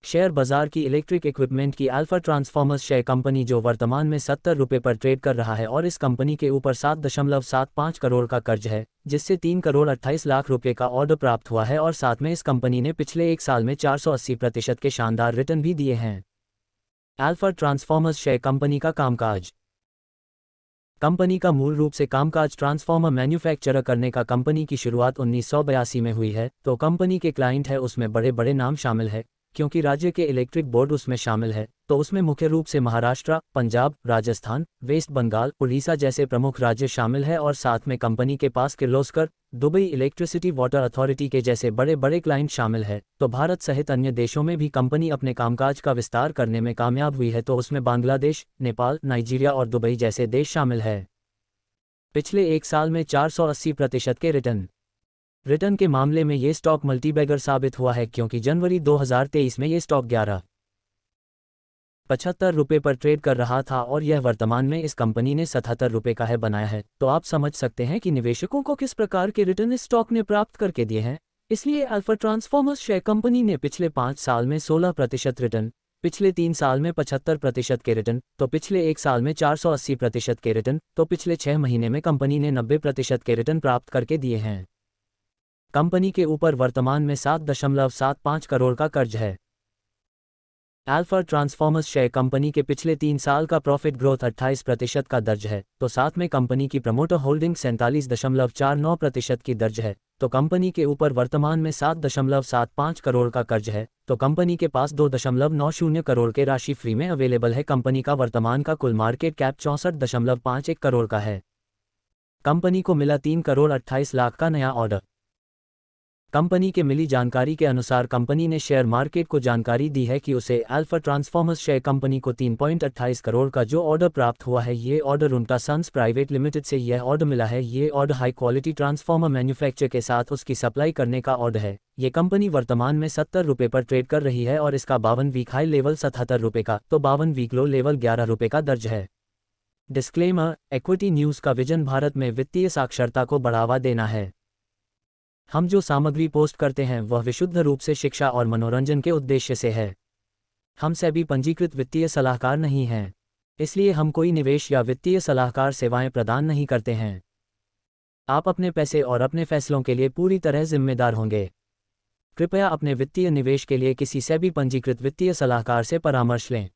Share बाजार की electric equipment की अल्फा ट्रांसफॉर्मर्स शेयर कंपनी जो वर्तमान में 70 रुपये पर ट्रेड कर रहा है और इस कंपनी के ऊपर 7.75 करोड़ का कर्ज है, जिससे 3 करोड़ 28 लाख रुपये का ऑर्डर प्राप्त हुआ है और साथ में इस कंपनी ने पिछले एक साल में 480% के शानदार रिटर्न भी दिए हैं। अल्फा ट्रांसफॉर्मर्स शेयर कंपनी का कामकाज। कंपनी का मूल रूप से कामकाज ट्रांसफॉर्मर मैन्युफैक्चर करने का। कंपनी की शुरुआत 1982 में हुई है, तो कंपनी के क्लाइंट है उसमें बड़े बड़े नाम शामिल है, क्योंकि राज्य के इलेक्ट्रिक बोर्ड उसमें शामिल है, तो उसमें मुख्य रूप से महाराष्ट्र, पंजाब, राजस्थान, वेस्ट बंगाल, उड़ीसा जैसे प्रमुख राज्य शामिल है और साथ में कंपनी के पास Kirloskar, Dubai electricity water authority के जैसे बड़े बड़े क्लाइंट शामिल है। तो भारत सहित अन्य देशों में भी कंपनी अपने कामकाज का विस्तार करने में कामयाब हुई है, तो उसमें बांग्लादेश, नेपाल, नाइजीरिया और दुबई जैसे देश शामिल है। पिछले एक साल में 480% के रिटर्न के मामले में ये स्टॉक मल्टीबैगर साबित हुआ है, क्योंकि जनवरी 2023 में ये स्टॉक 11.75 रुपये पर ट्रेड कर रहा था और यह वर्तमान में इस कंपनी ने 77 रुपये का है बनाया है। तो आप समझ सकते हैं कि निवेशकों को किस प्रकार के रिटर्न इस स्टॉक ने प्राप्त करके दिए हैं। इसलिए अल्फा ट्रांसफॉर्मर्स शेयर कंपनी ने पिछले 5 साल में 16% रिटर्न, पिछले 3 साल में 75% के रिटर्न, तो पिछले एक साल में 480% के रिटर्न, तो पिछले 6 महीने में कंपनी ने 90% के रिटर्न प्राप्त करके दिए हैं। कंपनी के ऊपर वर्तमान में 7.75 करोड़ का कर्ज है। अल्फा ट्रांसफॉर्मर्स शेयर कंपनी के पिछले 3 साल का प्रॉफिट ग्रोथ 28% का दर्ज है, तो साथ में कंपनी की प्रमोटर होल्डिंग 47.49% की दर्ज है, तो कंपनी के ऊपर वर्तमान में 7.75 करोड़ का कर्ज है, तो कंपनी के पास 2.90 करोड़ के राशि फ्री में अवेलेबल है। कंपनी का वर्तमान का कुल मार्केट कैप 64.51 करोड़ का है। कंपनी को मिला 3 करोड़ 28 लाख का नया ऑर्डर। कंपनी के मिली जानकारी के अनुसार कंपनी ने शेयर मार्केट को जानकारी दी है कि उसे अल्फा ट्रांसफॉर्मर्स शेयर कंपनी को 3.28 करोड़ का जो ऑर्डर प्राप्त हुआ है, ये ऑर्डर उनका सन्स प्राइवेट लिमिटेड से यह ऑर्डर मिला है। ये order high quality transformer manufacture के साथ उसकी सप्लाई करने का ऑर्डर है। ये कंपनी वर्तमान में 70 रुपये पर ट्रेड कर रही है और इसका 52 वीक हाई लेवल 77 रुपये का, तो 52 वीक लो लेवल 11 रुपये का दर्ज है। डिस्क्लेमर, इक्विटी न्यूज़ का विजन भारत में वित्तीय साक्षरता को बढ़ावा देना है। हम जो सामग्री पोस्ट करते हैं वह विशुद्ध रूप से शिक्षा और मनोरंजन के उद्देश्य से है। हम सेबी पंजीकृत वित्तीय सलाहकार नहीं हैं, इसलिए हम कोई निवेश या वित्तीय सलाहकार सेवाएं प्रदान नहीं करते हैं। आप अपने पैसे और अपने फैसलों के लिए पूरी तरह जिम्मेदार होंगे। कृपया अपने वित्तीय निवेश के लिए किसी सेबी पंजीकृत वित्तीय सलाहकार से परामर्श लें।